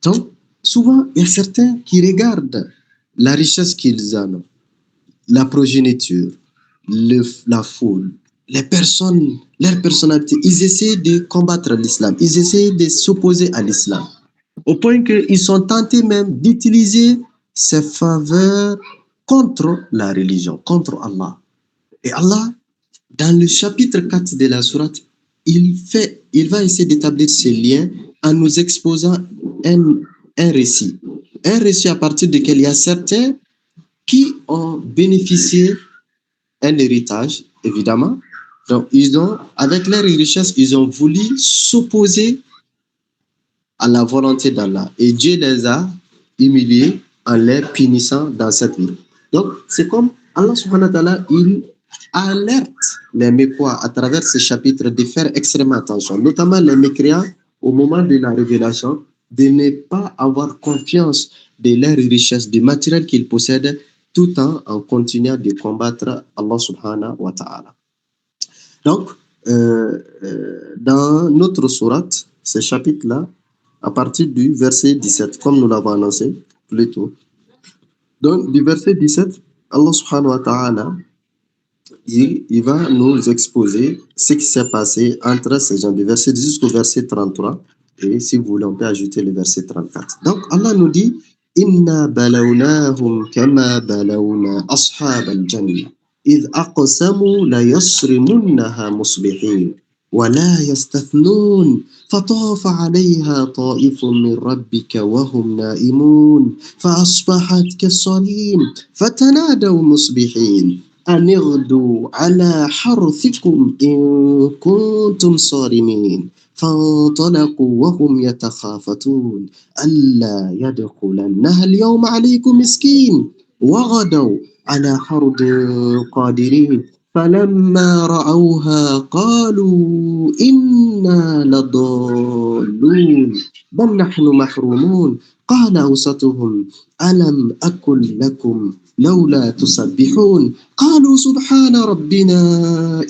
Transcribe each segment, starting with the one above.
Donc, souvent, il y a certains qui regardent la richesse qu'ils ont, la progéniture, la foule, les personnes, leur personnalité. Ils essaient de combattre l'islam, ils essaient de s'opposer à l'islam, au point qu'ils sont tentés même d'utiliser ces faveurs contre la religion, contre Allah. Et Allah, dans le chapitre 4 de la sourate, il va essayer d'établir ce lien en nous exposant un récit. Un récit à partir duquel il y a certains qui ont bénéficié un héritage, évidemment. Donc, avec leur richesse, ils ont voulu s'opposer à la volonté d'Allah. Et Dieu les a humiliés en les punissant dans cette vie. Donc, c'est comme Allah subhanahu wa ta'ala, il alerte les mécrois à travers ce chapitre de faire extrêmement attention, notamment les mécréants au moment de la révélation, de ne pas avoir confiance de leur richesse, du matériel qu'ils possèdent, tout en continuant de combattre Allah subhanahu wa ta'ala. Donc, dans notre sourate, ce chapitre-là, à partir du verset 17, comme nous l'avons annoncé plus tôt. Donc, du verset 17, Allah subhanahu wa ta'ala, il va nous exposer ce qui s'est passé entre ces gens, du verset 10 jusqu'au verset 33. Et si vous voulez, on peut ajouter le verset 34. Donc, Allah nous dit, Inna balawnahum kama balawna ashab al-jannah. إذ أقسموا ليصرمنها مصبحين ولا يستثنون فطاف عليها طائف من ربك وهم نائمون فأصبحت كالصريم فتنادوا مصبحين أن اغدوا على حرثكم إن كنتم صارمين فانطلقوا وهم يتخافتون ألا يدخلنها اليوم عليكم مسكين وغدوا على حرد قادرين فلما رأوها قالوا إنا لضالون بل نحن محرومون قال أوسطهم ألم أكن لكم لولا تسبحون قالوا سبحان ربنا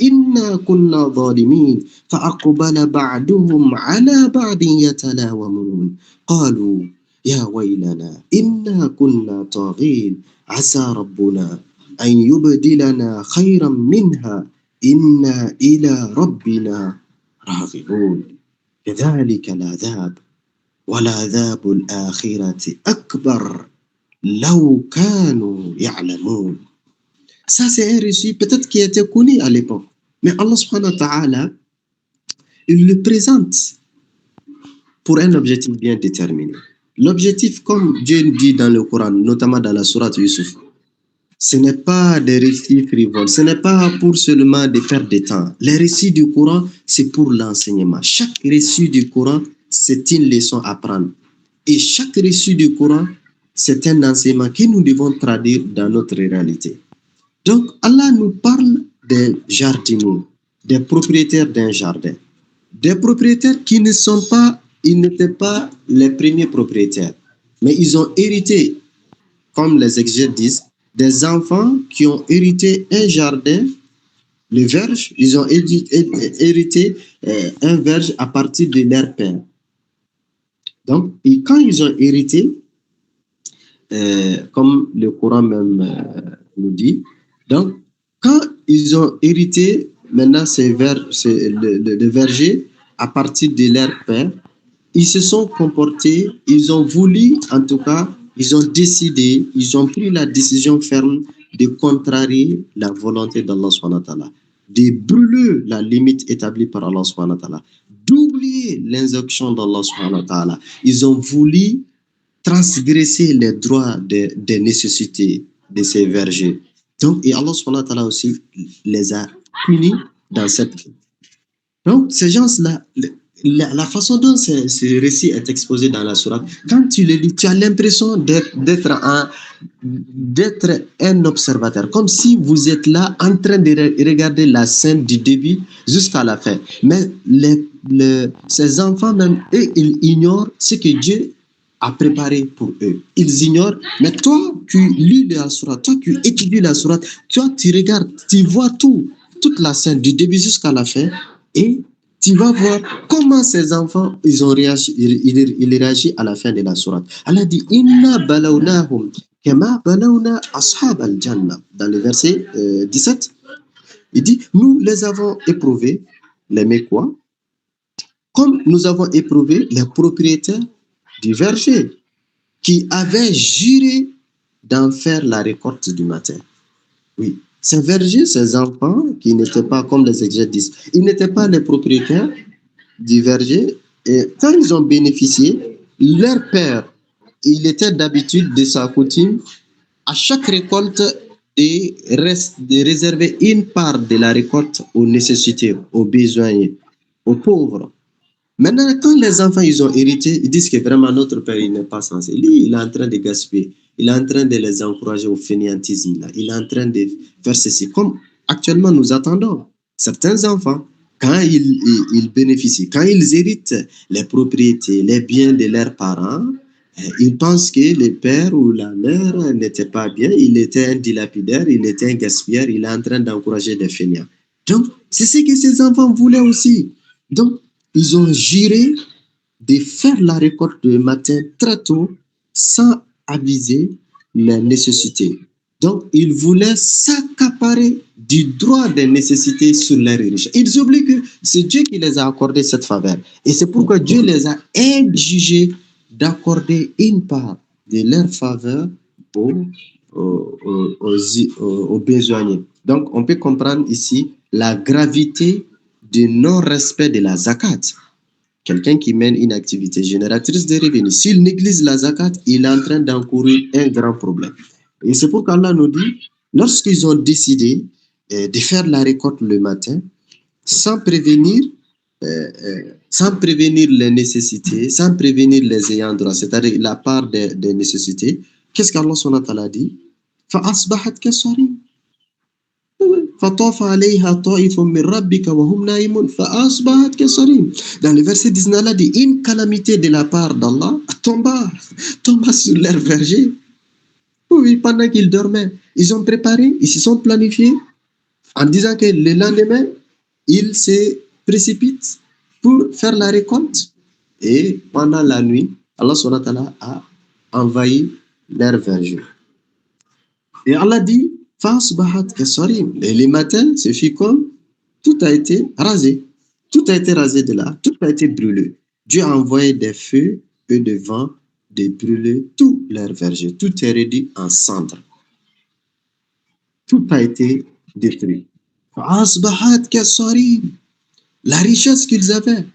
إنا كنا ظالمين فأقبل بعضهم على بعض يتلاومون قالوا يا ويلنا إنا كنا طاغين عسى ربنا أن يبدلنا خيرا منها إنا إلى ربنا راغبون كذلك العذاب ولعذاب الآخرة أكبر لو كانوا يعلمون. Ça c'est un récit peut-être qui était connu à l'époque, mais Allah subhanahu wa ta'ala, il le présente pour un objectif bien déterminé. L'objectif, comme Dieu dit dans le Coran, notamment dans la sourate Yusuf, ce n'est pas des récits frivoles, ce n'est pas pour seulement de faire des temps. Les récits du Coran, c'est pour l'enseignement. Chaque récit du Coran, c'est une leçon à prendre. Et chaque récit du Coran, c'est un enseignement que nous devons traduire dans notre réalité. Donc, Allah nous parle des jardiniers, des propriétaires d'un jardin. Des propriétaires qui ils n'étaient pas les premiers propriétaires, mais ils ont hérité, comme les exégètes disent, des enfants qui ont hérité un jardin, le verge, ils ont hérité un verge à partir de leur père. Donc, et quand ils ont hérité, comme le Coran même nous dit, donc, quand ils ont hérité, maintenant le verger à partir de leur père, ils se sont comportés, ils ont voulu, en tout cas, ils ont décidé, ils ont pris la décision ferme de contrarier la volonté d'Allah subhanahu wa ta'ala, de brûler la limite établie par Allah subhanahu wa ta'ala, d'oublier l'injonction d'Allah subhanahu wa ta'ala. Ils ont voulu transgresser les droits des nécessités de ces vergers. Donc, et Allah subhanahu wa ta'ala aussi les a punis dans cette vie. Donc, ces gens-là, la façon dont ce récit est exposé dans la sourate, quand tu le lis, tu as l'impression d'être un observateur, comme si vous êtes là en train de regarder la scène du début jusqu'à la fin. Mais ces enfants même, eux, ils ignorent ce que Dieu a préparé pour eux. Ils ignorent, mais toi, tu lis la sourate, toi, tu étudies la sourate, toi, tu regardes, tu vois toute la scène du début jusqu'à la fin, et Tu vas voir comment ces enfants, ils ont réagi, ils réagissent à la fin de la sourate. Allah dit, Inna balawnahum kama balawna ashab al-jannah. Dans le verset 17, il dit, nous les avons éprouvés, les Mécois, comme nous avons éprouvé les propriétaires du verger qui avaient juré d'en faire la récolte du matin. Oui, ces vergers, ces enfants qui n'étaient pas, comme les exégètes disent, ils n'étaient pas les propriétaires du verger. Et quand ils ont bénéficié, leur père, il était d'habitude de sa coutume, à chaque récolte, de réserver une part de la récolte aux nécessités, aux besoins, aux pauvres. Maintenant, quand les enfants ils ont hérité, ils disent que vraiment notre père il n'est pas censé. Lui, il est en train de gaspiller. Il est en train de les encourager au fainéantisme. Là. Il est en train de faire ceci. Comme actuellement nous attendons certains enfants, quand ils bénéficient, quand ils héritent les propriétés, les biens de leurs parents, ils pensent que le père ou la mère n'était pas bien, il était un dilapidaire, il était un gaspilleur, il est en train d'encourager des fainéants. Donc, c'est ce que ces enfants voulaient aussi. Donc, ils ont juré de faire la récolte le matin très tôt sans aviser les nécessités. Donc, ils voulaient s'accaparer du droit des nécessités sur leurs riches. Ils oublient que c'est Dieu qui les a accordé cette faveur. Et c'est pourquoi Dieu les a exigés d'accorder une part de leur faveur aux besognés. Donc, on peut comprendre ici la gravité du non-respect de la zakat. Quelqu'un qui mène une activité génératrice de revenus, s'il néglige la zakat, il est en train d'encourir un grand problème. Et c'est pourquoi Allah nous dit, lorsqu'ils ont décidé de faire la récolte le matin, sans prévenir les nécessités, sans prévenir les ayants droit, c'est-à-dire la part des nécessités, qu'est-ce qu'Allah subhanahu wa ta'ala dit? فَأَصْبَحَتْ كَالصَّرِيمِ فطاف عليها طائف من ربك وهم نائمون فأصبحت كالصريم. Dans le verset 19, Allah dit une calamité de la part d'Allah tomba sur leur verger. Oui, pendant qu'ils dormaient, ils ont préparé, ils se sont planifiés en disant que le lendemain, ils se précipitent pour faire la récolte. Et pendant la nuit, Allah subhanahu wa ta'ala a envahi leur verger. Et Allah dit et le matin, ce fut comme tout a été rasé. Tout a été rasé de là, tout a été brûlé. Dieu a envoyé des feux et des vents de brûler tous leurs vergers. Tout est réduit en cendres. Tout a été détruit. La richesse qu'ils avaient,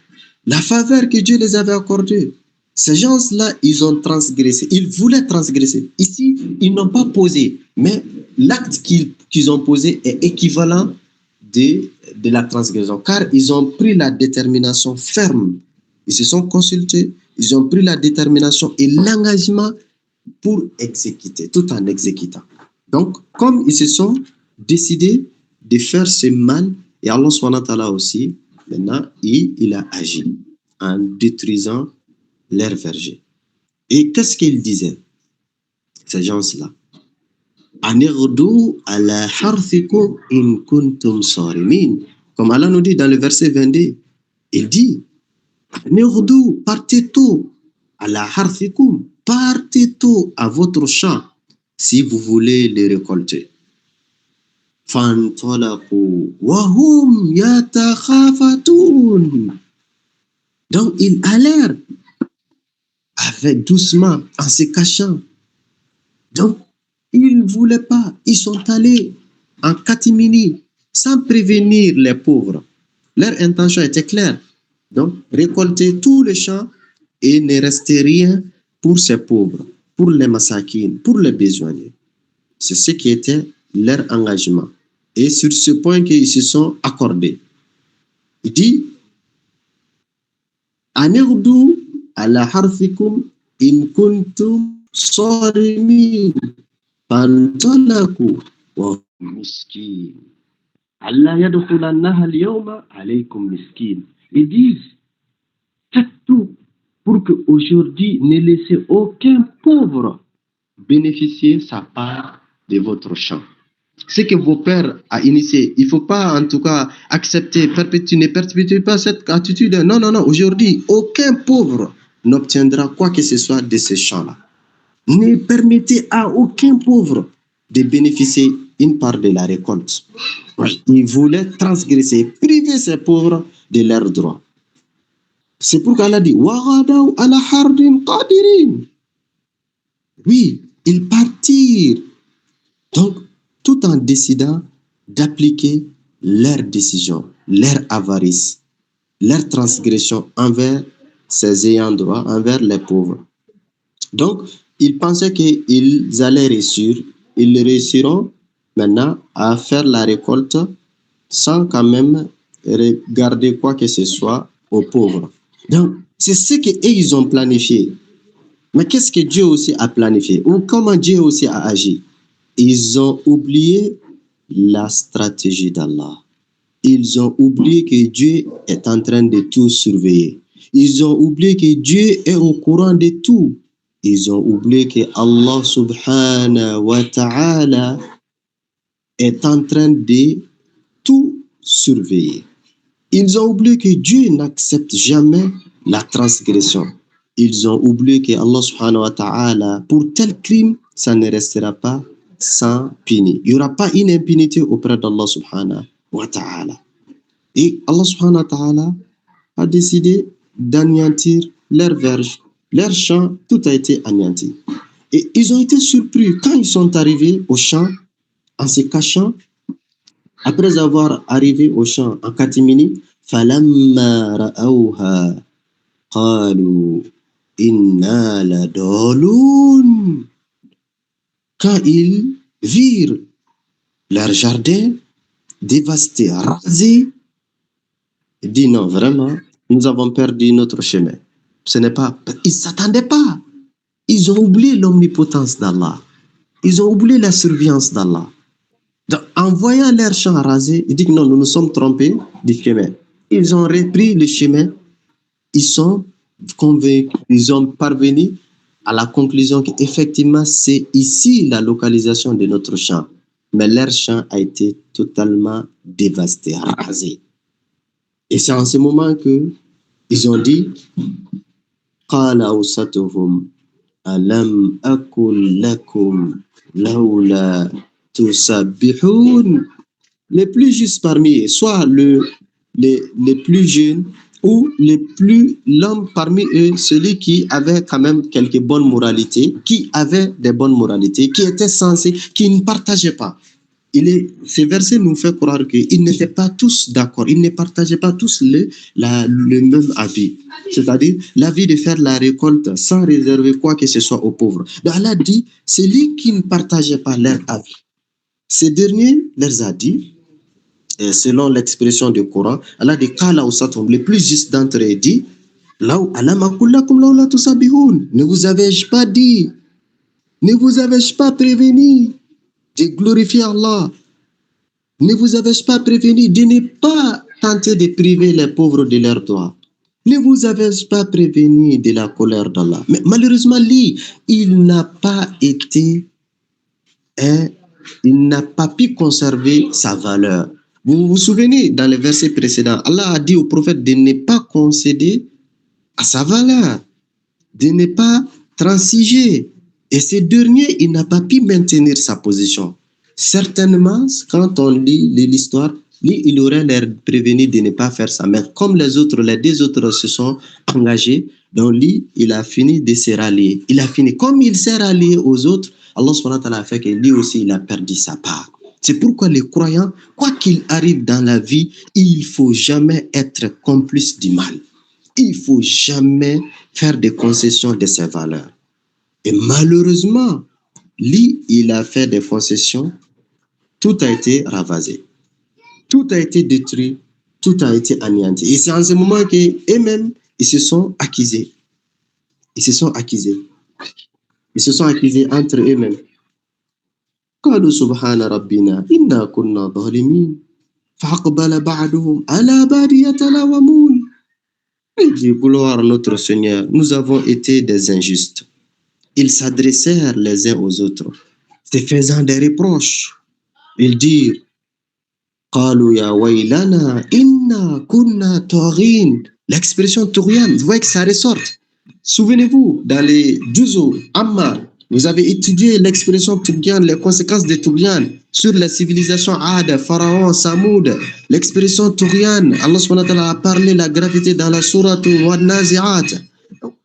la faveur que Dieu les avait accordée. Ces gens-là, ils ont transgressé. Ils voulaient transgresser. Ici, ils n'ont pas posé, mais l'acte qu'ils ont posé est équivalent de la transgression, car ils ont pris la détermination ferme. Ils se sont consultés, ils ont pris la détermination et l'engagement pour exécuter, tout en exécutant. Donc, comme ils se sont décidés de faire ce mal, et Allah subhanahu wa ta'ala aussi, maintenant, il a agi en détruisant leur verger. Et qu'est-ce qu'ils disaient, ces gens-là? Anirdu ala harthikum in kuntum sarimin. Comme Allah nous dit dans le verset 22, il dit Anirdu, partez tôt ala harthikum, partez tôt à votre champ si vous voulez les récolter. Fantalaqu wa hum yatakhafatun. Donc ils allèrent avec doucement, en se cachant. Donc, ils ne voulaient pas. Ils sont allés en catimini, sans prévenir les pauvres. Leur intention était claire. Donc, récolter tous les champs et ne restait rien pour ces pauvres, pour les massakines, pour les besognés. C'est ce qui était leur engagement. Et sur ce point qu'ils se sont accordés. Il dit, Anirdu ala harthikum in kuntum sarimin fantalaku wa miskin alla yadkhulannaha al-yawma alaykum miskin. Ils disent faites tout pour que aujourd'hui ne laissez aucun pauvre bénéficier sa part de votre champ. ce que vos pères ont initié. Il ne faut pas, en tout cas, accepter, ne perpétuer pas cette attitude. Non, non, non. Aujourd'hui, aucun pauvre n'obtiendra quoi que ce soit de ces champs-là. Ne permettez à aucun pauvre de bénéficier une part de la récolte. Il voulait transgresser, priver ces pauvres de leurs droits. C'est pourquoi Allah dit Wa'adaw ala hardin qadirin. Oui, ils partirent. Donc, tout en décidant d'appliquer leur décision, leur avarice, leur transgression envers ses ayants droit, envers les pauvres. Donc, ils pensaient qu'ils allaient réussir. Ils réussiront maintenant à faire la récolte sans quand même regarder quoi que ce soit aux pauvres. Donc, c'est ce qu'ils ont planifié. Mais qu'est-ce que Dieu aussi a planifié? Ou comment Dieu aussi a agi? Ils ont oublié la stratégie d'Allah. Ils ont oublié que Dieu est en train de tout surveiller. Ils ont oublié que Dieu est au courant de tout. Ils ont oublié que Allah subhanahu wa ta'ala est en train de tout surveiller. Ils ont oublié que Dieu n'accepte jamais la transgression. Ils ont oublié que Allah subhanahu wa ta'ala, pour tel crime, ça ne restera pas sans puni. Il n'y aura pas une impunité auprès d'Allah subhanahu wa ta'ala. Et Allah subhanahu wa ta'ala a décidé d'anéantir leurs verges, leurs champs, tout a été anéanti. Et ils ont été surpris quand ils sont arrivés au champ, en se cachant, après avoir arrivé au champ en catimini, فَلَمَّا رَأَوْهَا قَالُوا إِنَّا لَضَالُونَ. Quand ils virent leur jardin dévasté, rasé, ils disent non, vraiment, nous avons perdu notre chemin. Ce n'est pas, ils ne s'attendaient pas. Ils ont oublié l'omnipotence d'Allah. Ils ont oublié la surveillance d'Allah. Donc, en voyant leur champ rasé, ils disent non, nous nous sommes trompés du chemin. Ils ont repris le chemin. Ils sont convaincus, ils ont parvenu à la conclusion qu'effectivement, c'est ici la localisation de notre champ. Mais leur champ a été totalement dévasté, rasé. Et c'est en ce moment qu'ils ont dit قال أوسطهم ألم أقل لكم لولا تسبحون. Les plus justes parmi eux, soit les plus jeunes ou l'homme parmi eux, celui qui avait quand même quelques bonnes moralités, qui avait des bonnes moralités, qui était censé, qui ne partageait pas. Ces versets nous fait croire qu'ils n'étaient pas tous d'accord, ils ne partageaient pas tous le même avis. C'est-à-dire l'avis de faire la récolte sans réserver quoi que ce soit aux pauvres. Donc Allah dit, celui qui ne partageait pas leur avis, ces derniers leur a dit, selon l'expression du Coran, Allah dit, les plus justes d'entre eux dit, ne vous avais-je pas dit, ne vous avais-je pas prévenu de glorifier Allah, ne vous avais-je pas prévenu de ne pas tenter de priver les pauvres de leurs droits, ne vous avais-je pas prévenu de la colère d'Allah. Mais malheureusement, lui, il n'a pas pu conserver sa valeur. Vous vous souvenez, dans les versets précédents, Allah a dit au prophète de ne pas concéder à sa valeur, de ne pas transiger. Et ce dernier, il n'a pas pu maintenir sa position. Certainement, quand on lit l'histoire, lui, il aurait l'air prévenu de ne pas faire ça. Mais comme les deux autres se sont engagés, donc lui, il a fini de se rallier. Comme il s'est rallié aux autres, Allah subhanahu wa ta'ala a fait que lui aussi, il a perdu sa part. C'est pourquoi les croyants, quoi qu'il arrive dans la vie, il ne faut jamais être complice du mal. Il ne faut jamais faire des concessions de ses valeurs. Et malheureusement, lui, il a fait des concessions, tout a été ravagé, tout a été détruit, tout a été anéanti. Et c'est en ce moment qu'eux-mêmes, ils se sont accusés. Ils se sont accusés entre eux-mêmes. قالوا سبحان ربنا إنا كنا ظالمين فأقبل بعضهم على بعض يتلاومون. Et dit, gloire à notre Seigneur, nous avons été des injustes. Ils s'adressèrent les uns aux autres, se faisant des reproches. Ils dirent قالوا يا ويلنا إنا كنا طاغين. L'expression Tourian, vous voyez que ça ressort. Souvenez-vous, dans les Juzo, Ammar, vous avez étudié l'expression Tourian, les conséquences de Tourian sur la civilisation Ad, Pharaon, Samoud. L'expression Tourian, Allah subhanahu wa ta'ala a parlé la gravité dans la sourate Wad-Nazi'at.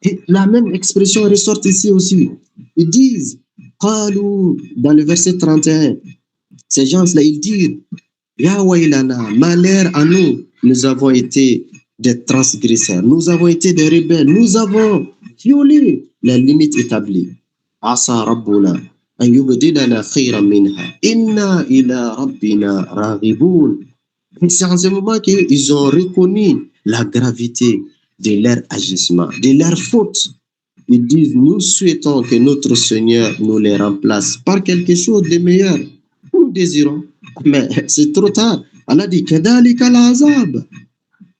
Et la même expression ressort ici aussi. Ils disent, قالوا, dans le verset 31, ces gens-là, ils disent, Ya waylana, malheur à nous, nous avons été des transgresseurs, nous avons été des rebelles, nous avons violé les limites établies. Asa rabbuna an yubdilana khayran minha, inna ila rabbina raghiboun. C'est en ce moment qu'ils ont reconnu la gravité de leur agissement, de leur faute. Ils disent, nous souhaitons que notre Seigneur nous les remplace par quelque chose de meilleur. Nous désirons. Mais c'est trop tard. Allah dit, Kadhalika l'azab.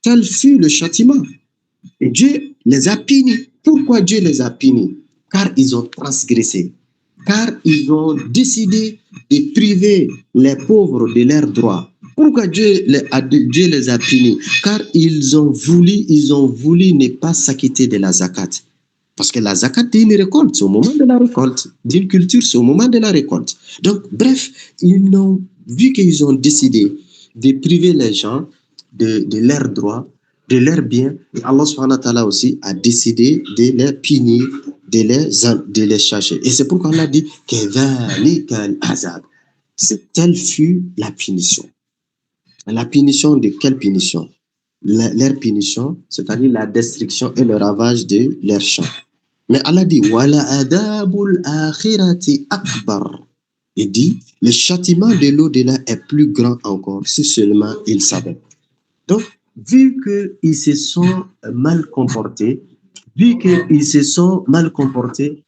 Tel fut le châtiment. Et Dieu les a punis. Pourquoi Dieu les a punis? Car ils ont transgressé. Car ils ont décidé de priver les pauvres de leurs droits. Pourquoi Dieu les a punis? Car ils ont voulu ne pas s'acquitter de la zakat. Parce que la zakat est une récolte, c'est au moment de la récolte. D'une culture, c'est au moment de la récolte. Donc, bref, ils ont vu qu'ils ont décidé de priver les gens de leurs droits, de leurs biens. Et Allah subhanahu wa ta'ala aussi a décidé de les punir, de les chercher. Et c'est pourquoi Allah dit que telle fut la punition. La punition de quelle punition? Leur punition, c'est-à-dire la destruction et le ravage de leurs champs. Mais Allah dit wala adabul akhirati akbar. Il dit le châtiment de l'au-delà est plus grand encore si seulement ils savaient. Donc, vu qu'ils se sont mal comportés,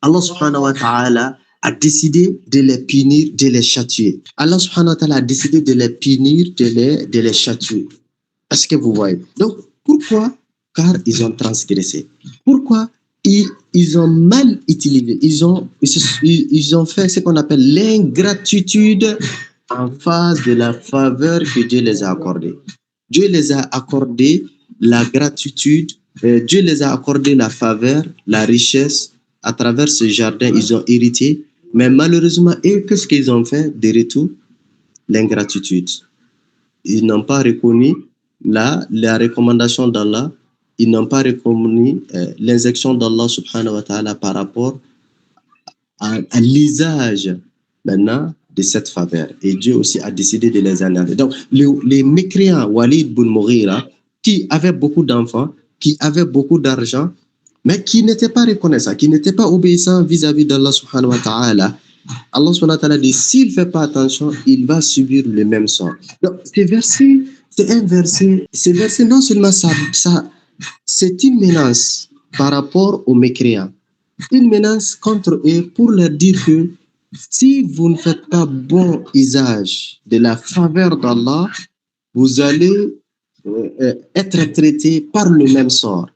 Allah subhanahu wa ta'ala a décidé de les punir, de les châtier. Allah subhanahu wa ta'ala a décidé de les punir, de les châtier. Est-ce que vous voyez? Donc, pourquoi? Car ils ont transgressé. Pourquoi? Ils ont mal utilisé. Ils ont fait ce qu'on appelle l'ingratitude en face de la faveur que Dieu les a accordée. Dieu les a accordé la gratitude, Dieu les a accordé la faveur, la richesse. À travers ce jardin, ils ont hérité. Mais malheureusement, qu'est-ce qu'ils ont fait de retour? L'ingratitude. Ils n'ont pas reconnu la recommandation d'Allah, ils n'ont pas reconnu l'injection d'Allah subhanahu wa ta'ala par rapport à l'usage maintenant de cette faveur. Et Dieu aussi a décidé de les anéantir. Donc, les mécréants, Walid ibn Mughira, qui avaient beaucoup d'enfants, qui avaient beaucoup d'argent, mais qui n'étaient pas reconnaissants, qui n'étaient pas obéissants vis-à-vis d'Allah subhanahu wa ta'ala, Allah subhanahu wa ta'ala dit, s'il ne fait pas attention, il va subir le même sort. Donc, ce verset, non seulement ça, c'est une menace par rapport aux mécréants, une menace contre eux pour leur dire que si vous ne faites pas bon usage de la faveur d'Allah, vous allez être traités par le même sort.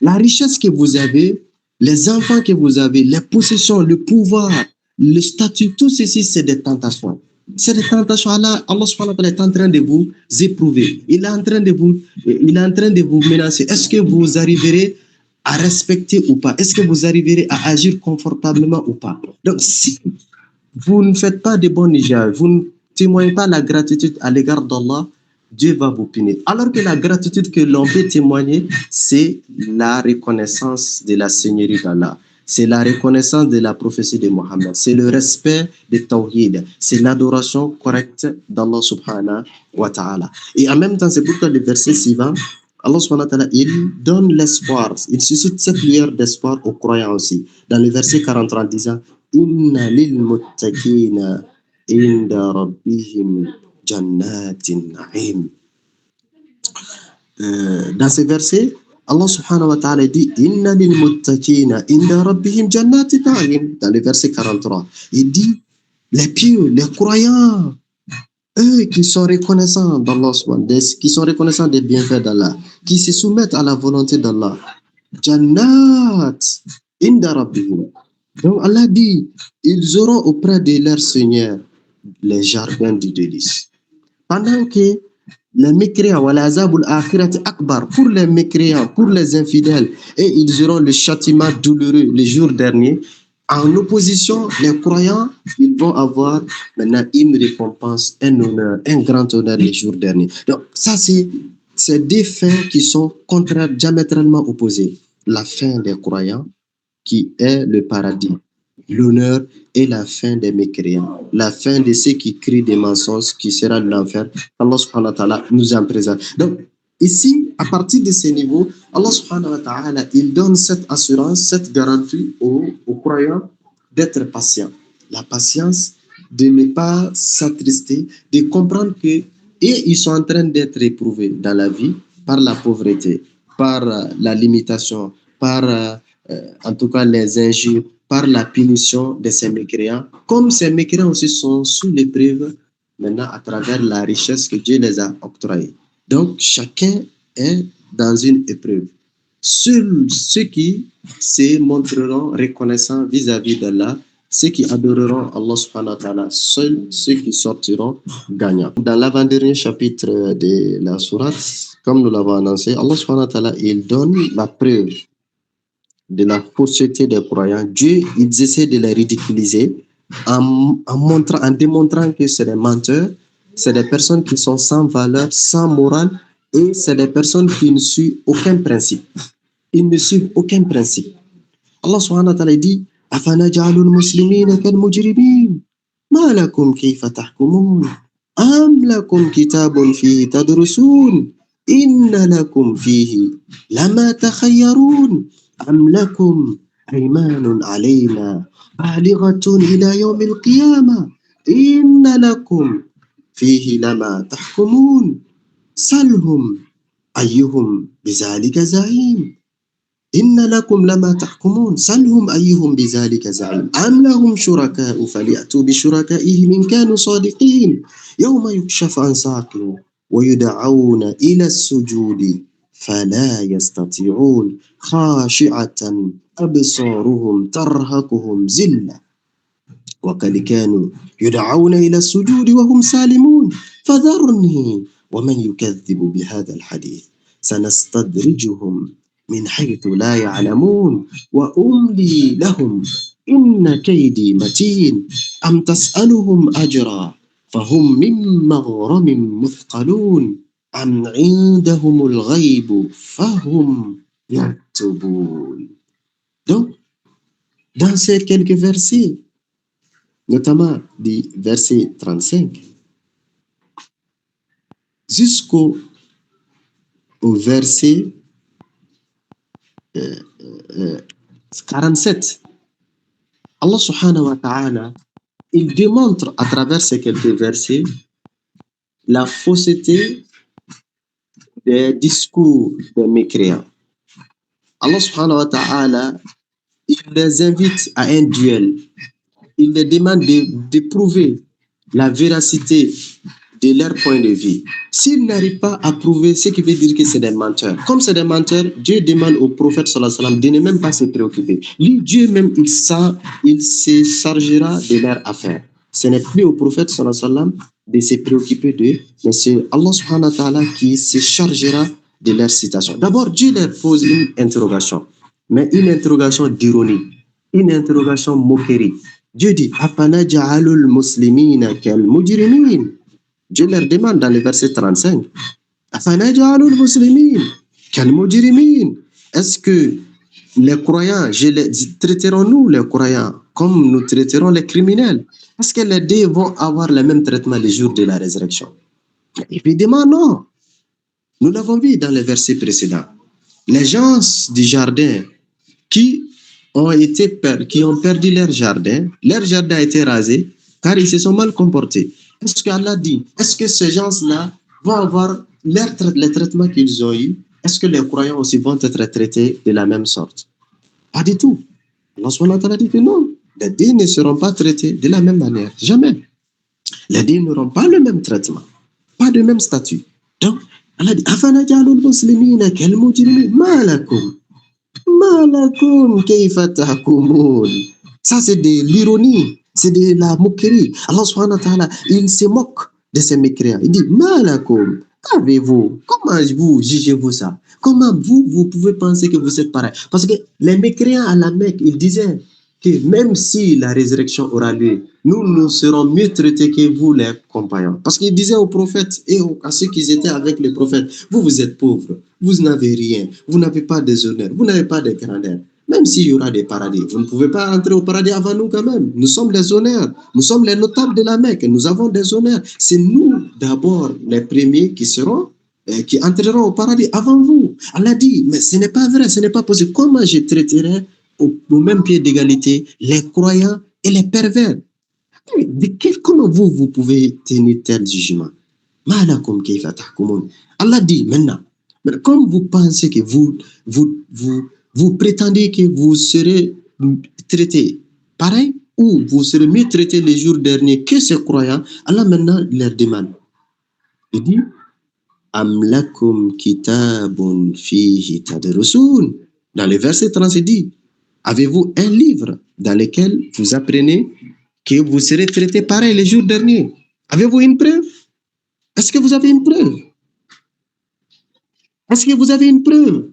La richesse que vous avez, les enfants que vous avez, les possessions, le pouvoir, le statut, tout ceci, c'est des tentations. C'est des tentations. Allah subhanahu wa ta'ala est en train de vous éprouver. Il est en train de vous menacer. Est-ce que vous arriverez à respecter ou pas? Est-ce que vous arriverez à agir confortablement ou pas? Donc, si vous ne faites pas de bon usage, vous ne témoignez pas la gratitude à l'égard d'Allah, Dieu va vous punir. Alors que la gratitude que l'on peut témoigner, c'est la reconnaissance de la Seigneurie d'Allah. C'est la reconnaissance de la prophétie de Mohammed. C'est le respect de Tawhid. C'est l'adoration correcte d'Allah subhanahu wa ta'ala. Et en même temps, c'est pourquoi le verset suivant, Allah subhanahu wa ta'ala, il donne l'espoir. Il suscite cette lueur d'espoir aux croyants aussi. Dans le verset 43, en disant, Inna lil muttaqina inda rabbihim jannatin na'im. Dans ce verset, Allah subhanahu wa ta'ala dit Inna lil muttaqina inda rabbihim jannatin na'im. Dans le verset 43, il dit les pieux, les croyants, eux qui sont reconnaissants d'Allah, qui sont reconnaissants des bienfaits d'Allah, qui se soumettent à la volonté d'Allah. Jannat inda rabbihim. Donc Allah dit ils auront auprès de leur Seigneur les jardins du délice. Pendant que les mécréants, pour les mécréants, pour les infidèles, et ils auront le châtiment douloureux le jour dernier. En opposition, les croyants, ils vont avoir maintenant une récompense, un honneur, un grand honneur le jour dernier. Donc, ça, c'est deux fins qui sont contraires, diamétralement opposées. La fin des croyants, qui est le paradis, l'honneur, et la fin des mécréants, la fin de ceux qui crient des mensonges, qui sera l'enfer. Allah subhanahu wa ta'ala nous en présente. Donc, ici, à partir de ce niveau, Allah subhanahu wa ta'ala, il donne cette assurance, cette garantie aux croyants d'être patients. La patience, de ne pas s'attrister, de comprendre que ils sont en train d'être éprouvés dans la vie par la pauvreté, par la limitation, par en tout cas les injures, par la punition de ces mécréants, comme ces mécréants aussi sont sous l'épreuve maintenant à travers la richesse que Dieu les a octroyée. Donc, chacun est dans une épreuve. Seuls ceux qui se montreront reconnaissants vis-à-vis d'Allah, ceux qui adoreront Allah subhanahu wa ta'ala, seuls ceux qui sortiront gagnants. Dans l'avant-dernier chapitre de la sourate, comme nous l'avons annoncé, Allah subhanahu wa ta'ala, il donne la preuve de la fausseté des croyants. Dieu, ils essaient de les ridiculiser en démontrant que c'est des menteurs, c'est des personnes qui sont sans valeur, sans morale, et c'est des personnes qui ne suivent aucun principe. Ils ne suivent aucun principe. Allah subhanahu wa ta'ala dit أَفَنَجْعَلُ الْمُسْلِمِينَ كَالْمُجْرِمِينَ مَا لَكُمْ كَيْفَ تَحْكُمُونَ أَمْ لَكُمْ كِتَابٌ فِيهِ تَدْرُسُونَ إِنَّ لَكُمْ فِيهِ لَمَا تَخَيَّرُونَ أَمْ لَكُمْ أَيْمَانٌ عَلَيْنَا بَالِغَةٌ إِلَى يَوْمِ الْقِيَامَةِ إِنَّ لَكُمْ فِيهِ لَمَا تَحْكُمُونَ سَلْهُمْ أَيُّهُمْ بِذَلِكَ زَعِيمٌ إن لكم لما تحكمون سلهم أيهم بذلك زعيم أم لهم شركاء فليأتوا بشركائهم إن كانوا صادقين يوم يكشف عن ساق ويدعون إلى السجود فلا يستطيعون خاشعة أبصارهم ترهقهم ذلة وقد كانوا يدعون إلى السجود وهم سالمون فذرني ومن يكذب بهذا الحديث سنستدرجهم من حيث لا يعلمون وأملي لهم إن كيدي متين أم تسألهم أجرا فهم من مغرم مثقلون أم عندهم الغيب فهم يكتبون. Donc, dans ces quelques versets, notamment du verset 35 jusqu'au verset 47, Allah subhanahu wa ta'ala, il démontre à travers ces quelques versets la fausseté des discours des mécréants. Allah subhanahu wa ta'ala, il les invite à un duel. Il les demande de prouver la véracité de leur point de vue. S'ils n'arrivent pas à prouver, ce qui veut dire que c'est des menteurs. Comme c'est des menteurs, Dieu demande au prophète sallallahu alayhi wa sallam de ne même pas se préoccuper. Lui, Dieu même, il se chargera de leur affaire. Ce n'est plus au prophète sallallahu alayhi wa sallam de se préoccuper d'eux, mais c'est Allah subhanahu wa ta'ala qui se chargera de leur situation. D'abord, Dieu leur pose une interrogation, mais une interrogation d'ironie, une interrogation moquerie. Dieu dit Afana ja'alul muslimina kal mujrimin. Dieu leur demande dans le verset 35 Afana ja'alul muslimin kal mujrimin. Est-ce que les croyants, traiterons-nous les croyants comme nous traiterons les criminels? Est-ce que les deux vont avoir le même traitement le jour de la résurrection? Évidemment non. Nous l'avons vu dans les versets précédents. Les gens du jardin qui ont perdu leur jardin a été rasé car ils se sont mal comportés. Est-ce qu'Allah dit, est-ce que ces gens-là vont avoir les traitements qu'ils ont eu? Est-ce que les croyants aussi vont être traités de la même sorte? Pas du tout. Allah subhanahu wa ta'ala dit que non, les deux ne seront pas traités de la même manière. Jamais. Les deux n'auront pas le même traitement, pas le même statut. Donc, Allah dit, Afana ja'alul muslimina kal mujrimin ma lakum kayfa tahkumun. Ça, c'est de l'ironie. C'est de la moquerie. Allah subhanahu wa ta'ala, il se moque de ces mécréants. Il dit, Malakum, qu'avez-vous? Comment vous jugez-vous ça? Comment vous pouvez penser que vous êtes pareil? Parce que les mécréants à la Mecque, ils disaient que même si la résurrection aura lieu, nous serons mieux traités que vous, les compagnons. Parce qu'ils disaient aux prophètes et à ceux qui étaient avec les prophètes, vous êtes pauvres, vous n'avez rien, vous n'avez pas des honneurs, vous n'avez pas de grandeur. Même s'il y aura des paradis, vous ne pouvez pas entrer au paradis avant nous quand même. Nous sommes les honneurs, nous sommes les notables de la Mecque, nous avons des honneurs. C'est nous d'abord les premiers qui entreront au paradis avant vous. Allah dit, mais ce n'est pas vrai, ce n'est pas possible. Comment je traiterai au même pied d'égalité les croyants et les pervers? Comment vous pouvez tenir tel jugement? Allah dit maintenant, comme vous pensez que vous prétendez que vous serez traités pareil ou vous serez mieux traités les jours derniers que ces croyants, Allah maintenant leur demande. Il dit, Am lakum kitabun fihi tadrusun. Dans le verset 30, il dit, avez-vous un livre dans lequel vous apprenez que vous serez traités pareil les jours derniers? Avez-vous une preuve? Est-ce que vous avez une preuve? Est-ce que vous avez une preuve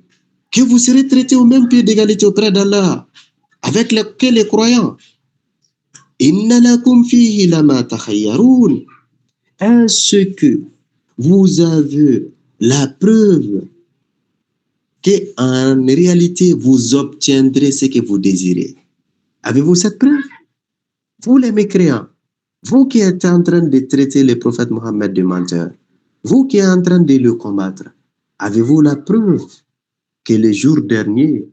que vous serez traités au même pied d'égalité auprès d'Allah avec les croyants? Inna lakum fihi lama takhayyarun. Est-ce que vous avez la preuve qu'en réalité vous obtiendrez ce que vous désirez? Avez-vous cette preuve? Vous les mécréants, vous qui êtes en train de traiter le prophète Mohammed de menteur, vous qui êtes en train de le combattre, avez-vous la preuve que le jour dernier,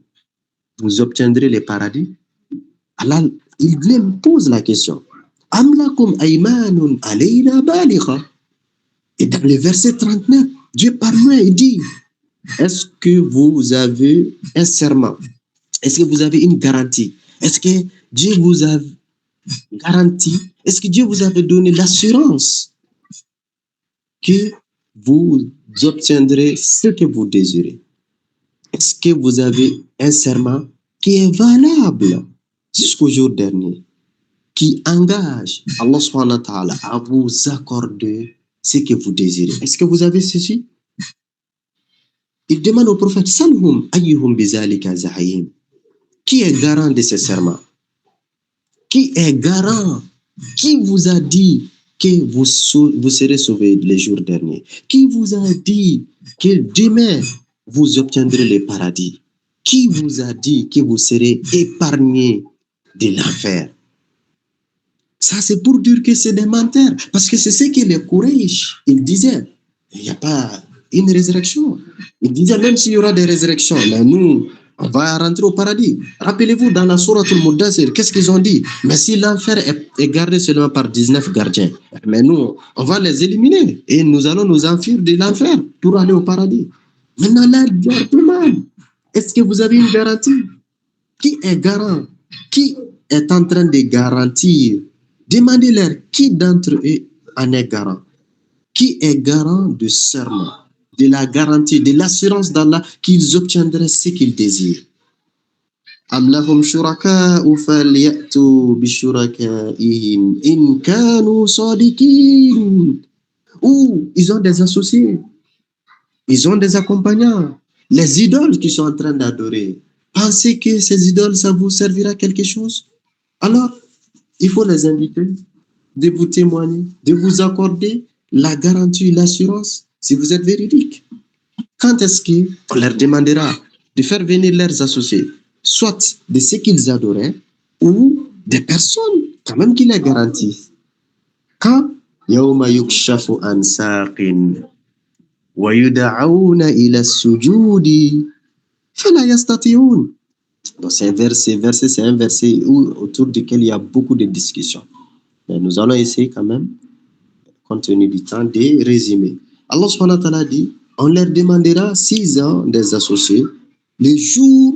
vous obtiendrez le paradis? Allah, il pose la question. Am lakum aymanun alayna baligha. Et dans le verset 39, Dieu parle, il dit, est-ce que vous avez un serment? Est-ce que vous avez une garantie? Est-ce que Dieu vous a garanti? Est-ce que Dieu vous avait donné l'assurance que vous obtiendrez ce que vous désirez? Est-ce que vous avez un serment qui est valable jusqu'au jour dernier, qui engage Allah subhanahu wa ta'ala à vous accorder ce que vous désirez? Est-ce que vous avez ceci? Il demande au prophète, Salhum ayyuhum bizalika zahim. Qui est garant de ce serment? Qui est garant? Qui vous a dit que vous serez sauvés les jours derniers? Qui vous a dit que demain vous obtiendrez le paradis? Qui vous a dit que vous serez épargnés de l'enfer? Ça, c'est pour dire que c'est des menteurs. Parce que c'est ce que les Quraysh, ils disaient. Il n'y a pas une résurrection. Ils disaient, même s'il y aura des résurrections, mais nous, on va rentrer au paradis. Rappelez-vous, dans la sourate Al-Muddathir, qu'est-ce qu'ils ont dit? Mais si l'enfer est gardé seulement par 19 gardiens, mais nous, on va les éliminer et nous allons nous enfuir de l'enfer pour aller au paradis. Maintenant, là, tout le monde. Est-ce que vous avez une garantie? Qui est garant? Qui est en train de garantir? Demandez-leur qui d'entre eux en est garant. Qui est garant de serment, de la garantie, de l'assurance d'Allah qu'ils obtiendraient ce qu'ils désirent? Am lahum shuraka'u falyatu bishuraka'ihim in kanu sadiqin. Ou ils ont des associés, ils ont des accompagnants, les idoles qu'ils sont en train d'adorer. Pensez que ces idoles, ça vous servira quelque chose? Alors, il faut les inviter, de vous témoigner, de vous accorder la garantie, l'assurance, si vous êtes véridique. Quand est-ce qu'on leur demandera de faire venir leurs associés, soit de ce qu'ils adoraient, ou des personnes quand même qui les garantissent? Quand yawma yukshafu an saqin wa yud'auna ila sujudi fala yastati'un. Donc c'est un verset autour duquel il y a beaucoup de discussions. Mais nous allons essayer quand même, compte tenu du temps, de résumer. Allah subhanahu wa ta'ala dit, on leur demandera 6 ans des associés, le jour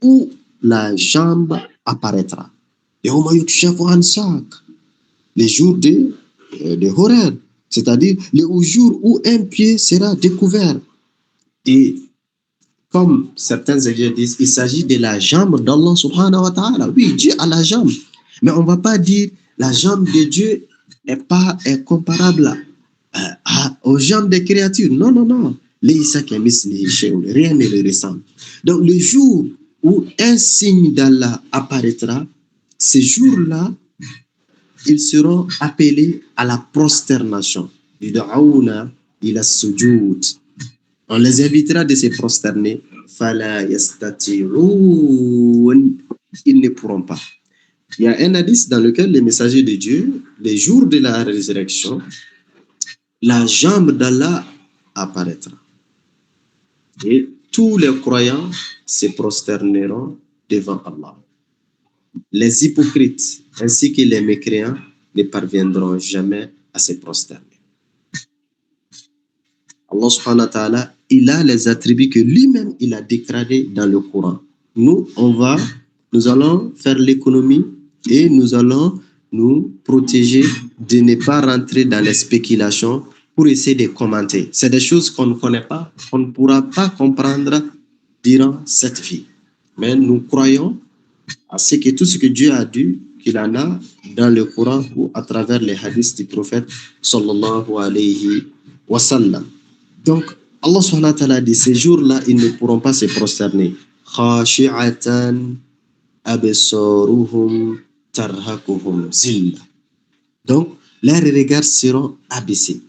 où la jambe apparaîtra. Le jour de horreur, c'est-à-dire le jour où un pied sera découvert. Et comme certains experts disent, il s'agit de la jambe d'Allah subhanahu wa ta'ala. Oui, Dieu a la jambe. Mais on ne va pas dire la jambe de Dieu est comparable aux jambes des créatures. Non, non, non. Rien ne le ressemble. Donc, le jour où un signe d'Allah apparaîtra, ce jour-là, ils seront appelés à la prosternation. On les invitera de se prosterner. Ils ne pourront pas. Il y a un hadith dans lequel les messagers de Dieu, les jours de la résurrection, la jambe d'Allah apparaîtra. Et tous les croyants se prosterneront devant Allah. Les hypocrites ainsi que les mécréants ne parviendront jamais à se prosterner. Allah subhanahu wa ta'ala, il a les attributs que lui-même il a déclarés dans le Coran. Nous allons faire l'économie et nous allons nous protéger de ne pas rentrer dans les spéculations pour essayer de commenter. C'est des choses qu'on ne connaît pas, qu'on ne pourra pas comprendre durant cette vie. Mais nous croyons à ce que tout ce que Dieu a dit, qu'il en a dans le Coran ou à travers les hadiths du prophète sallallahu alayhi wa sallam. Donc, Allah subhanahu wa ta'ala dit, ces jours-là, ils ne pourront pas se prosterner. Khashi'atan absaruhum tarhaquhum zilla. Donc, leurs regards seront abaissés.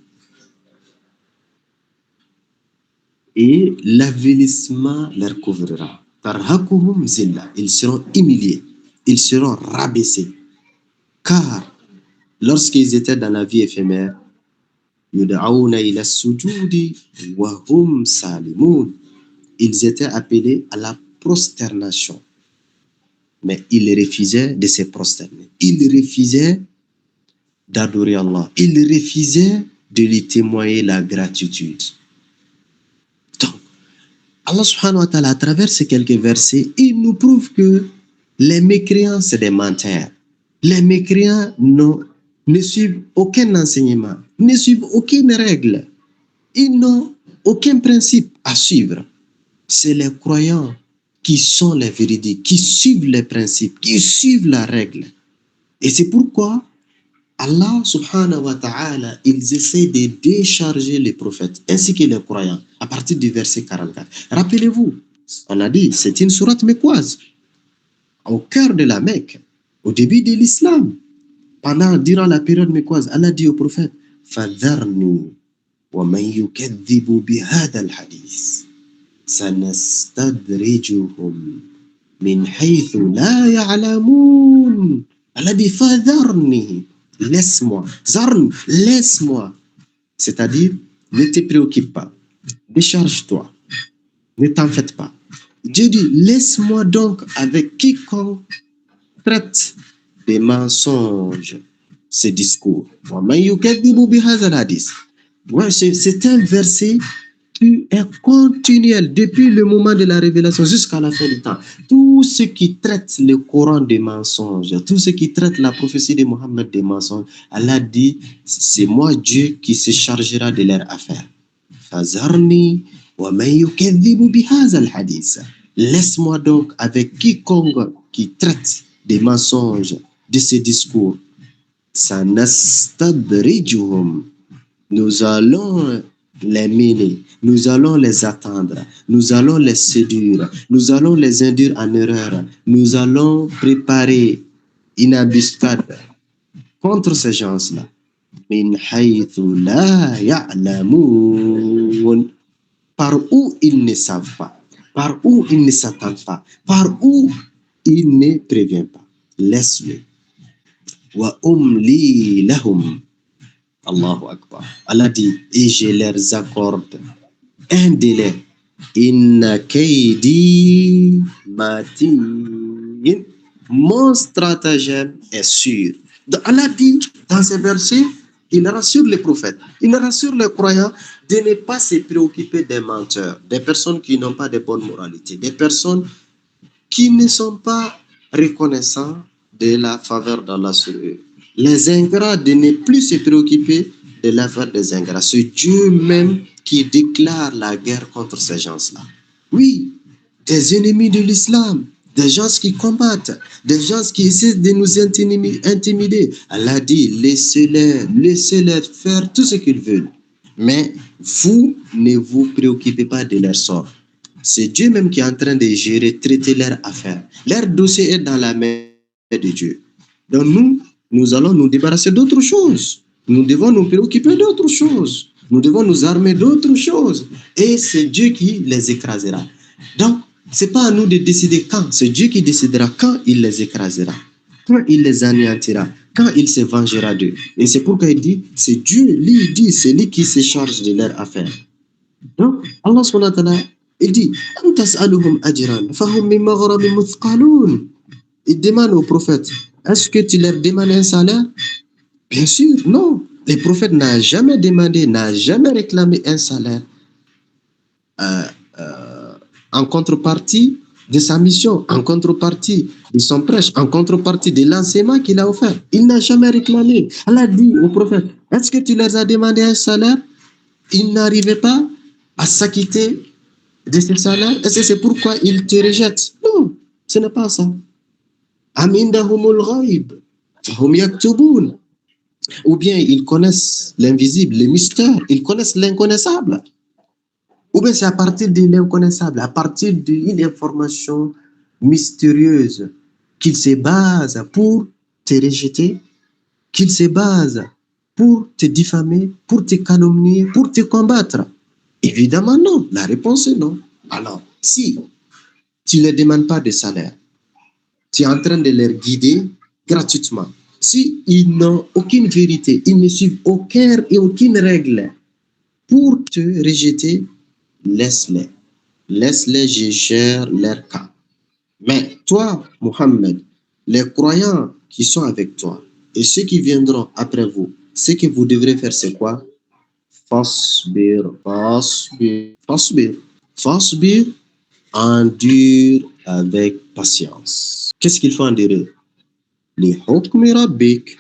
Et l'avilissement leur couvrira. Tarhaquhum zilla. Ils seront humiliés. Ils seront rabaissés. Car, lorsqu'ils étaient dans la vie éphémère, ils étaient appelés à la prosternation. Mais ils refusaient de se prosterner. Ils refusaient d'adorer Allah. Ils refusaient de lui témoigner la gratitude. Donc, Allah subhanahu wa ta'ala, à travers ces quelques versets, il nous prouve que les mécréants, c'est des menteurs. Les mécréants ne suivent aucun enseignement, ne suivent aucune règle. Ils n'ont aucun principe à suivre. C'est les croyants qui sont les véridiques, qui suivent les principes, qui suivent la règle. Et c'est pourquoi Allah subhanahu wa ta'ala, ils essaient de décharger les prophètes ainsi que les croyants à partir du verset 44. Rappelez-vous, on a dit, c'est une sourate mécoise au cœur de la Mecque, au début de l'islam. Durant la période mécoise, Allah dit au prophète, فَذَرْنِي وَمَنْ يُكَذِّبُ بِهَذَا الْحَدِيثِ سَنَسْتَدْرِجُهُمْ مِنْ حَيْثُ لَا يَعْلَمُونَ. Allah dit, فَذَرْنِي, laisse-moi. Zarn, laisse-moi. C'est-à-dire, ne te préoccupe pas. Décharge-toi. Ne t'en faites pas. Dieu dit, laisse-moi donc avec quiconque traite des mensonges, ces discours. C'est un verset qui est continuel depuis le moment de la révélation jusqu'à la fin du temps. Tout ce qui traite le Coran des mensonges, tout ce qui traite la prophétie de Mohammed des mensonges, Allah dit, c'est moi Dieu qui se chargera de leur affaire. Laisse-moi donc avec quiconque qui traite des mensonges de ces discours. Nous allons les mener, nous allons les attendre, nous allons les séduire, nous allons les induire en erreur, nous allons préparer une embuscade contre ces gens-là. Par où ils ne savent pas, par où ils ne s'attendent pas, par où ils ne préviennent pas. Laisse-le. Wa umli lahum. Allahu Akbar. Allah dit, et je leur accorde un délai. Inna kaydi matin. Mon stratagème est sûr. Donc Allah dit dans ces versets, il rassure les prophètes, il rassure les croyants de ne pas se préoccuper des menteurs, des personnes qui n'ont pas de bonne moralité, des personnes qui ne sont pas reconnaissants de la faveur d'Allah sur eux. Les ingrats, de ne plus se préoccuper de l'affaire des ingrats. C'est Dieu même qui déclare la guerre contre ces gens-là. Oui, des ennemis de l'islam, des gens qui combattent, des gens qui essaient de nous intimider. Allah dit, laissez-les faire tout ce qu'ils veulent. Mais vous ne vous préoccupez pas de leur sort. C'est Dieu même qui est en train de gérer, traiter leurs affaires. Leur dossier est dans la main de Dieu. Donc nous allons nous débarrasser d'autres choses. Nous devons nous préoccuper d'autres choses. Nous devons nous armer d'autres choses. Et c'est Dieu qui les écrasera. Donc, ce n'est pas à nous de décider quand. C'est Dieu qui décidera quand il les écrasera, quand il les anéantira, quand il se vengera d'eux. Et c'est pourquoi il dit, c'est Dieu, lui, il dit, c'est lui qui se charge de leurs affaires. Donc, Allah subhanahu wa ta'ala, il dit, Am tas'aluhum ajran, fahum min maghramin muthqaloun. Il demande aux prophètes, est-ce que tu leur demandes un salaire? Bien sûr, non. Le prophète n'a jamais demandé, n'a jamais réclamé un salaire en contrepartie de sa mission, en contrepartie de son prêche, en contrepartie de l'enseignement qu'il a offert. Il n'a jamais réclamé. Allah dit au prophète, est-ce que tu leur as demandé un salaire? Ils n'arrivaient pas à s'acquitter de ce salaire. Est-ce que c'est pourquoi ils te rejettent? Non, ce n'est pas ça. Amindahumul ghaib, fahum yaktubun. Ou bien ils connaissent l'invisible, les mystères, ils connaissent l'inconnaissable. Ou bien c'est à partir de l'inconnaissable, à partir d'une information mystérieuse qu'ils se basent pour te rejeter, qu'ils se basent pour te diffamer, pour te calomnier, pour te combattre. Évidemment non, la réponse est non. Alors, si tu ne leur demandes pas de salaire, tu es en train de les guider gratuitement. Si ils n'ont aucune vérité, ils ne suivent aucune règle pour te rejeter, laisse-les. Laisse-les, je gère leur cas. Mais toi, Mohammed, les croyants qui sont avec toi et ceux qui viendront après vous, ce que vous devrez faire, c'est quoi? Fasbir, fasbir, fasbir. Fasbir, endure avec patience. Qu'est-ce qu'il faut endurer? Les hukmi rabbik.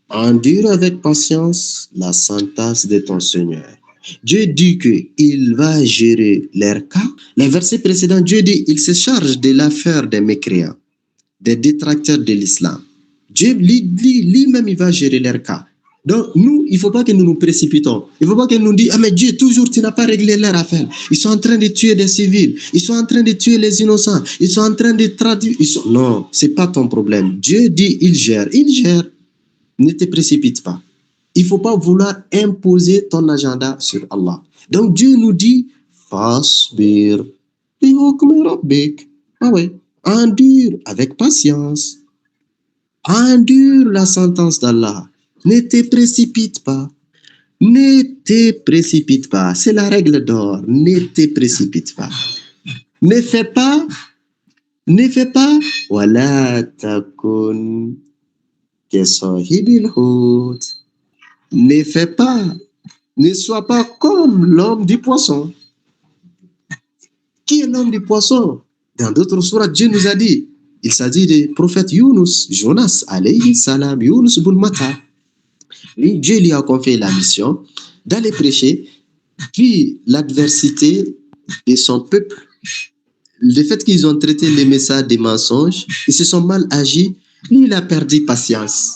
Endure avec patience la sentence de ton Seigneur. Dieu dit qu'il va gérer leur cas. Les versets précédents, Dieu dit qu'il se charge de l'affaire des mécréants, des détracteurs de l'islam. Dieu lui-même, il va gérer leur cas. Donc, nous, il ne faut pas que nous nous précipitons. Il ne faut pas que nous disions, ah mais Dieu, toujours, tu n'as pas réglé leur affaire. Ils sont en train de tuer des civils. Ils sont en train de tuer les innocents. Ils sont en train de traduire. Non, ce n'est pas ton problème. Dieu dit, il gère. Il gère. Ne te précipite pas. Il ne faut pas vouloir imposer ton agenda sur Allah. Donc, Dieu nous dit, Fasbir, ah ouais, endure avec patience. Endure la sentence d'Allah. Ne te précipite pas. Ne te précipite pas. C'est la règle d'or. Ne te précipite pas. Ne fais pas. Wala takun kesahibil hut. Ne fais pas. Ne sois pas comme l'homme du poisson. Qui est l'homme du poisson? Dans d'autres sourates, Dieu nous a dit, il s'agit du prophète Yunus, Jonas, alayhi salam, Yunus ibn Matta. Dieu lui a confié la mission d'aller prêcher, puis l'adversité de son peuple, le fait qu'ils ont traité les messages des mensonges, ils se sont mal agis, lui il a perdu patience.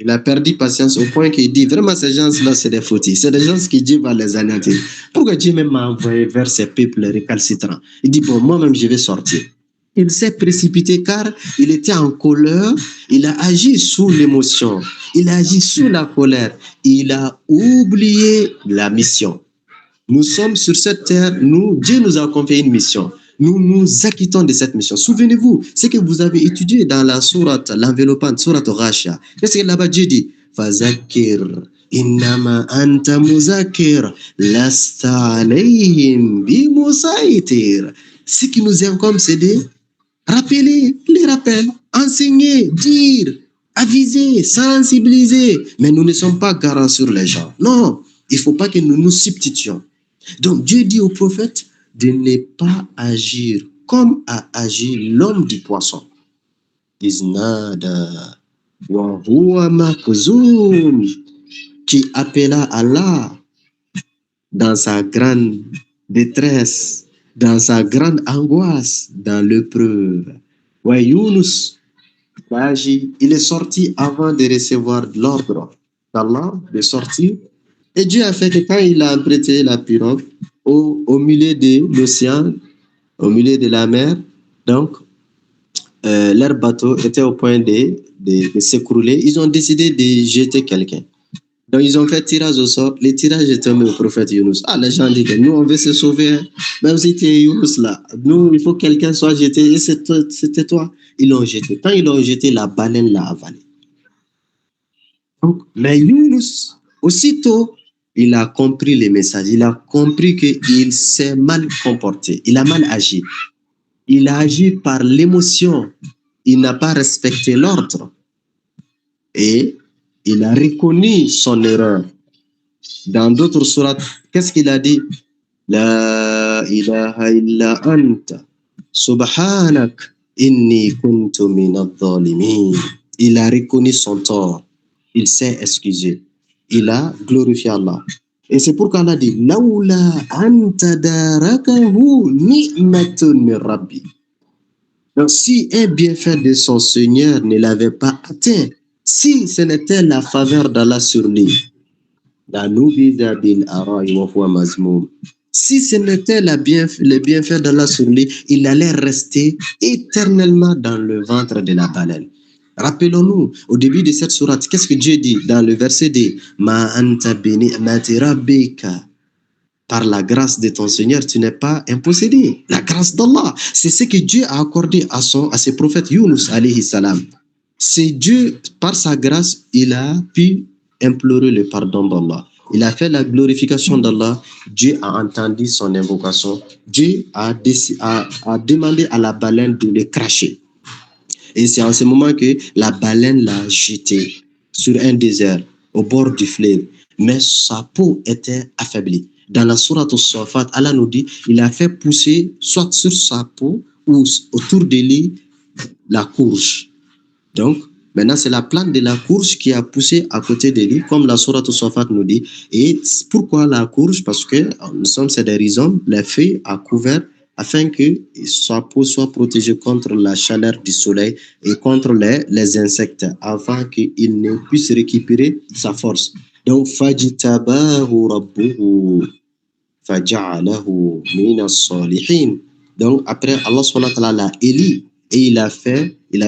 Il a perdu patience au point qu'il dit, vraiment ces gens-là c'est des foutis, c'est des gens qui Dieu va les anéantir. Pourquoi Dieu même m'a envoyé vers ces peuples récalcitrants? Il dit, bon, moi-même je vais sortir. Il s'est précipité car il était en colère, il a agi sous l'émotion, il a agi sous la colère, il a oublié la mission. Nous sommes sur cette terre, Dieu nous a confié une mission. Nous nous acquittons de cette mission. Souvenez-vous, ce que vous avez étudié dans la sourate, l'enveloppante, sourate Ghashia. Qu'est-ce que là-bas Dieu dit? Fazakir, innama anta muzakir, lasta alayhim bimusaitir. Ce qui nous incombe, c'est de rappeler, les rappels, enseigner, dire, aviser, sensibiliser. Mais nous ne sommes pas garants sur les gens. Non, il ne faut pas que nous nous substituions. Donc Dieu dit au prophète de ne pas agir comme a agi l'homme du poisson. Iznada wa huwa makzoum, qui appela Allah dans sa grande détresse, dans sa grande angoisse, dans l'épreuve. Ouais, Younous, il est sorti avant de recevoir l'ordre d'Allah de sortir. Et Dieu a fait que quand il a emprunté la pirogue au milieu de l'océan, au milieu de la mer, donc leur bateau était au point de s'écrouler. Ils ont décidé de jeter quelqu'un. Donc, ils ont fait tirage au sort. Les tirages étaient tombé au prophète Younous. Ah, les gens disaient, nous, on veut se sauver. Hein. Même si tu es Younous là, nous, il faut que quelqu'un soit jeté. Et c'était toi. Ils l'ont jeté. Quand ils l'ont jeté, la baleine l'a avalé. Donc, mais Younous, aussitôt, il a compris les messages. Il a compris qu'il s'est mal comporté. Il a mal agi. Il a agi par l'émotion. Il n'a pas respecté l'ordre. Et il a reconnu son erreur. Dans d'autres sourates, qu'est-ce qu'il a dit? La ilaha illa anta subhanak inni kuntu minadh-dhalimin. Il a reconnu son tort. Il s'est excusé. Il a glorifié Allah. Et c'est pourquoi Allah dit Laula anta darakahu ni'matun min rabbi. Donc, si un bienfait de son Seigneur ne l'avait pas atteint, si ce n'était la faveur d'Allah sur lui, si ce n'était le bienfait d'Allah sur lui, il allait rester éternellement dans le ventre de la baleine. Rappelons-nous, au début de cette sourate, qu'est-ce que Dieu dit dans le verset 2? Ma anta bi ni'mati rabbika. Par la grâce de ton Seigneur, tu n'es pas impossédé. La grâce d'Allah, c'est ce que Dieu a accordé à ses prophètes Younous alayhi salam. C'est Dieu, par sa grâce, il a pu implorer le pardon d'Allah. Il a fait la glorification d'Allah. Dieu a entendu son invocation. Dieu a demandé à la baleine de le cracher. Et c'est en ce moment que la baleine l'a jeté sur un désert, au bord du fleuve. Mais sa peau était affaiblie. Dans la sourate As-Saffat, Allah nous dit, il a fait pousser, soit sur sa peau ou autour de lui, la courge. Donc, maintenant, c'est la plante de la courge qui a poussé à côté de lui, comme la sourate As-Saffat nous dit. Et pourquoi la courge? Parce que nous sommes, c'est des rhizomes, les feuilles à couvert, afin que sa peau soit protégée contre la chaleur du soleil et contre les insectes, afin qu'il ne puisse récupérer sa force. Donc, fajtabahu rabbuhu faja'alahu minas salihin. Donc, après, Allah subhanahu wa ta'ala l'a élu et il a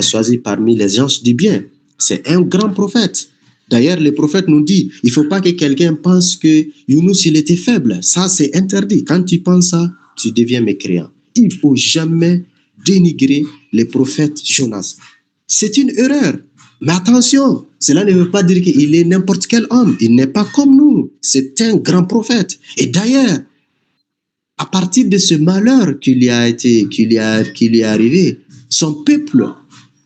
choisi parmi les gens du bien. C'est un grand prophète. D'ailleurs, le prophète nous dit, il ne faut pas que quelqu'un pense que Younous, il était faible. Ça, c'est interdit. Quand tu penses ça, tu deviens mécréant. Il ne faut jamais dénigrer le prophète Jonas. C'est une erreur. Mais attention, cela ne veut pas dire qu'il est n'importe quel homme. Il n'est pas comme nous. C'est un grand prophète. Et d'ailleurs, à partir de ce malheur qui lui est arrivé, son peuple,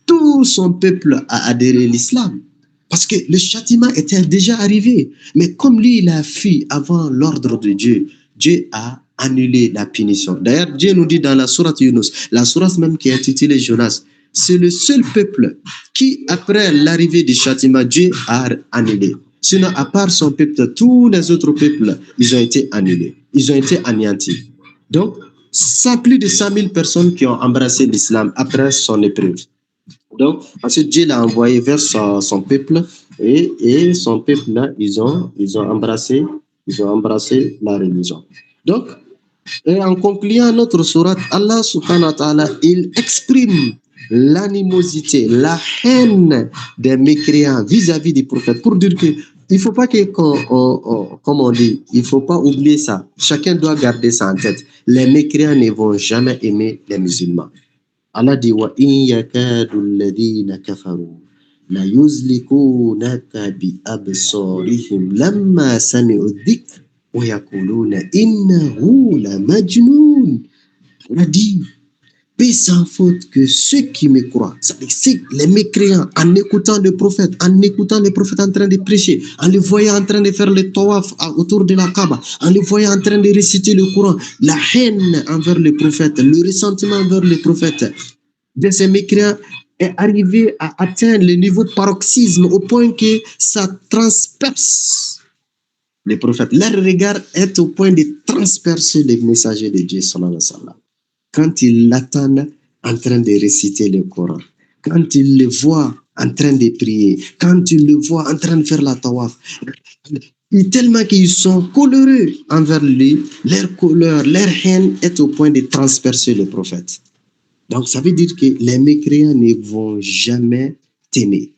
tout son peuple a adhéré à l'islam. Parce que le châtiment était déjà arrivé. Mais comme lui, il a fui avant l'ordre de Dieu, Dieu a annulé la punition. D'ailleurs, Dieu nous dit dans la sourate Yunus, la sourate même qui est intitulée Jonas, c'est le seul peuple qui, après l'arrivée du châtiment, Dieu a annulé. Sinon, à part son peuple, tous les autres peuples, ils ont été annulés. Ils ont été anéantis. Donc, c'est plus de 100 000 personnes qui ont embrassé l'islam après son épreuve. Donc, ensuite, Dieu l'a envoyé vers son peuple et son peuple, là, ils ont embrassé la religion. Donc, et en concluant notre sourate, Allah subhanahu wa ta'ala, il exprime l'animosité, la haine des mécréants vis-à-vis des prophètes pour dire que il ne faut pas que, comme on dit, il ne faut pas oublier ça. Chacun doit garder ça en tête. Les mécréants ne vont jamais aimer les musulmans. Allah dit wa in yakadu alladhina kafaru la yuzlikunaka bi absarihim lamma sami'u dhikr wa yaquluna innahu la majnun. Allah dit paix sans faute que ceux qui me croient, c'est les mécréants, en écoutant le prophète en train de prêcher, en les voyant en train de faire le tawaf autour de la Kaaba, en les voyant en train de réciter le Coran, la haine envers le prophète, le ressentiment envers le prophète de ces mécréants est arrivé à atteindre le niveau paroxysme au point que ça transperce les prophètes. Leur regard est au point de transpercer les messagers de Dieu sallallahu alayhi wa sallam. Quand ils l'attendent, en train de réciter le Coran, quand tu le vois en train de prier, quand tu le vois en train de faire la tawaf, et tellement qu'ils sont coloreux envers lui, leur couleur, leur haine est au point de transpercer le prophète. Donc, ça veut dire que les mécréants ne vont jamais t'aimer.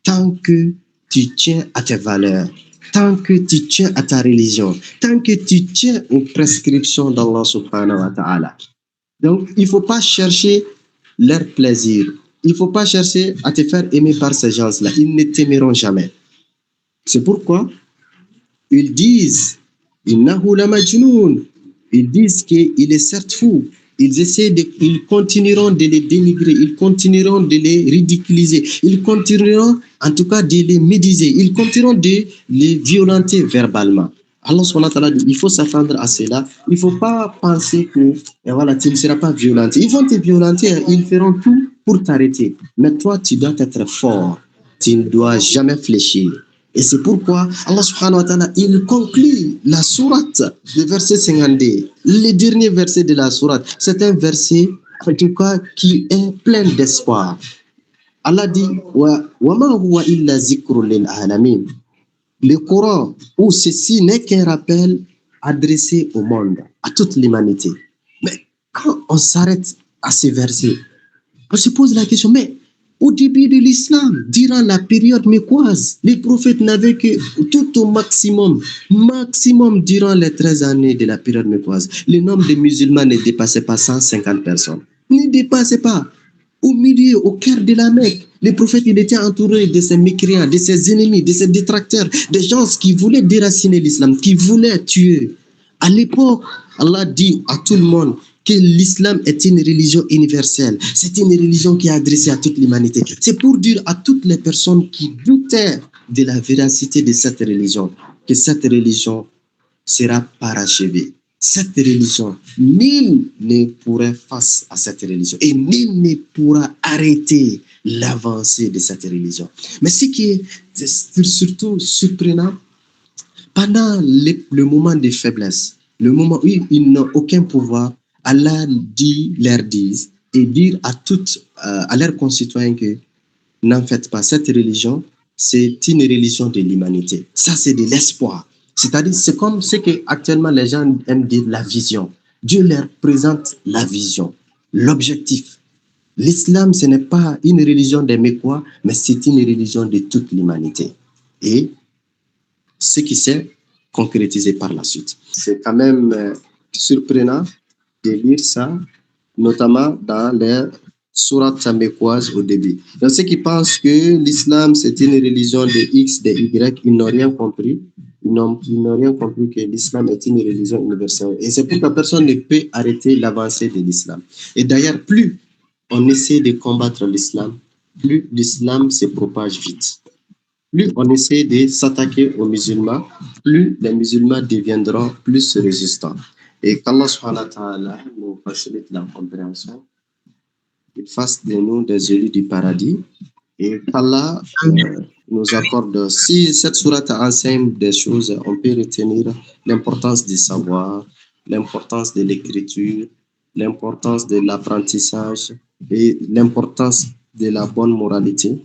Tant que tu tiens à tes valeurs, tant que tu tiens à ta religion, tant que tu tiens aux prescriptions d'Allah subhanahu wa ta'ala. Donc, il ne faut pas chercher leur plaisir. Il ne faut pas chercher à te faire aimer par ces gens-là. Ils ne t'aimeront jamais. C'est pourquoi ils disent Innahu la majnoun. Ils disent qu'il est certes fou. Ils continueront de les dénigrer, ils continueront de les ridiculiser, ils continueront en tout cas de les médiser, ils continueront de les violenter verbalement. Allah subhanahu wa ta'ala dit, il faut s'attendre à cela. Il ne faut pas penser que voilà, tu ne seras pas violenté. Ils vont te violenter, ils feront tout pour t'arrêter. Mais toi, tu dois être fort. Tu ne dois jamais fléchir. Et c'est pourquoi Allah subhanahu wa ta'ala, il conclut la sourate, le verset 52. Le dernier verset de la sourate, c'est un verset, en tout cas, qui est plein d'espoir. Allah dit, wa ma huwa illa zikrun lil alamin. Le Coran, où ceci n'est qu'un rappel adressé au monde, à toute l'humanité. Mais quand on s'arrête à ces versets, on se pose la question, mais au début de l'islam, durant la période mécoise, les prophètes n'avaient que tout au maximum durant les 13 années de la période mécoise, le nombre de musulmans ne dépassait pas 150 personnes. Ne dépassait pas. Au milieu, au cœur de la Mecque, les prophètes, il était entouré de ses mécréants, de ses ennemis, de ses détracteurs, des gens qui voulaient déraciner l'islam, qui voulaient tuer. À l'époque, Allah dit à tout le monde que l'islam est une religion universelle. C'est une religion qui est adressée à toute l'humanité. C'est pour dire à toutes les personnes qui doutaient de la véracité de cette religion que cette religion sera parachevée. Cette religion, nul ne pourrait face à cette religion et nul ne pourra arrêter l'avancée de cette religion. Mais ce qui est surtout surprenant, pendant le moment de faiblesse, le moment où ils n'ont aucun pouvoir, Allah leur dit et dire à leurs concitoyens que n'en faites pas, cette religion, c'est une religion de l'humanité. Ça, c'est de l'espoir. C'est-à-dire, c'est comme ce que actuellement les gens aiment dire la vision. Dieu leur présente la vision, l'objectif. L'islam, ce n'est pas une religion des Mécois, mais c'est une religion de toute l'humanité. Et ce qui s'est concrétisé par la suite. C'est quand même surprenant de lire ça, notamment dans les sourates mécoises au début. Donc, ceux qui pensent que l'islam, c'est une religion de X, de Y, ils n'ont rien compris. Ils n'ont rien compris que l'islam est une religion universelle. Et c'est pourquoi personne ne peut arrêter l'avancée de l'islam. Et d'ailleurs, plus on essaie de combattre l'islam, plus l'islam se propage vite. Plus on essaie de s'attaquer aux musulmans, plus les musulmans deviendront plus résistants. Et qu'Allah subhanahu wa ta'ala nous facilite la compréhension, qu'il fasse de nous des élus du paradis, et qu'Allah nous accorde, si cette sourate enseigne des choses, on peut retenir l'importance du savoir, l'importance de l'écriture, l'importance de l'apprentissage et l'importance de la bonne moralité.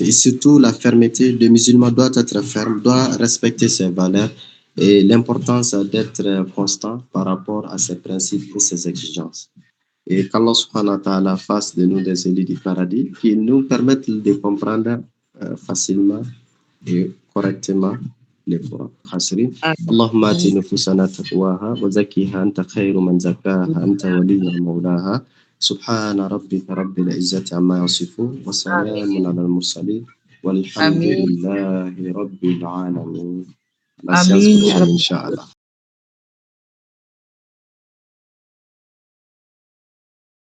Et surtout la fermeté. Le musulman doit être ferme, doit respecter ses valeurs et l'importance d'être constant par rapport à ses principes et ses exigences. Et qu'Allah subhanahu wa ta'ala fasse de nous des élus du paradis qui nous permettent de comprendre facilement et correctement les Coran. Allahumma ati nufusana taqwaha wa zakkiha anta khayru man zakkaha anta waliyuha mawlaha. سبحان ربك رب العزة عما يصفون وسلام على المرسلين والحمد لله رب العالمين. La séance continue, Inch'Allah.